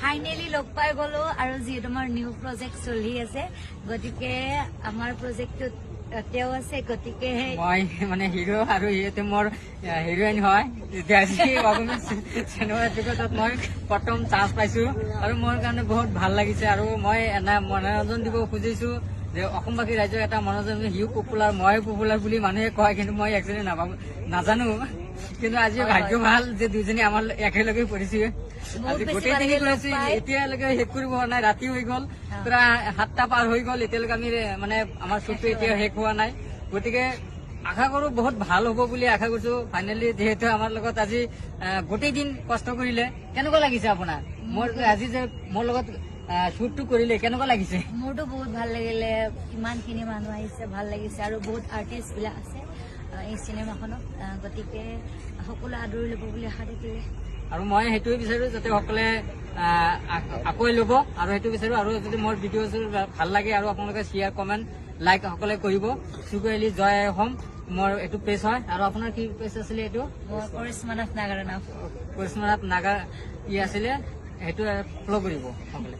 finally লগ পাই গলো আৰু যিহেতু আমাৰ নিউ প্ৰজেক্ট চলি আছে গতিকে আমাৰ প্ৰজেক্টটোত তেওঁ আছে গতিকে মই মানে হিৰো আৰু ইহঁতে মোৰ হিৰোইন হয় চিনেমা জগতত মই প্ৰথম চান্স পাইছো আৰু মোৰ কাৰণে বহুত ভাল লাগিছে আৰু মই এনে মনোৰঞ্জন দিব খুজিছো যে অসমবাসী ৰাইজৰ এটা মনোৰঞ্জন সিও পপুলাৰ মই পপুলাৰ বুলি মানুহে কয় কিন্তু মই একচুৱেলি নাজানো কিন্তু আজি ভাগ্য ভাল যে দুজনী আমাৰ একেলগে পৰিছে আজি গোটেইখিনি কৰিছো এতিয়ালৈকে শেষ কৰিব হোৱা নাই ৰাতি হৈ গ'ল প্ৰায় 7টা পাৰ হৈ গ'ল এতিয়ালৈকে আমি মানে আমাৰ শ্বুটটো এতিয়া শেষ হোৱা নাই গতিকে আশা কৰো বহুত ভাল হ'ব বুলি আশা কৰিছো ফাইনেলি যিহেতু আমাৰ লগত আজি গোটেই দিন কষ্ট কৰিলে কেনেকুৱা লাগিছে আপোনাৰ মোৰ আজি যে মোৰ লগত শ্বুটটো কৰিলে কেনেকুৱা লাগিছে মোৰতো বহুত ভাল লাগিলে ইমানখিনি মানুহ আহিছে ভাল লাগিছে আৰু বহুত আৰ্টিষ্ট বিলাক আছে এই চিনেমাখনত গতিকে সকলো আদৰি ল'ব বুলি আশা থাকিলে আৰু মই সেইটোৱে বিচাৰো যাতে সকলে আঁকোৱাই ল'ব আৰু সেইটো বিচাৰো আৰু যদি মোৰ ভিডিঅ' ভাল লাগে আৰু আপোনালোকে শ্বেয়াৰ কমেণ্ট লাইক সকলে কৰিব চুকুৱেলি জয় অসম মোৰ এইটো পেজ হয় আৰু আপোনাৰ কি পেজ আছিলে এইটো কৰিশ্মানাথ নাগাৰ নাম কৰিশ্মানাথ নাগাৰ ই আছিলে সেইটো ফ'ল' কৰিব সকলে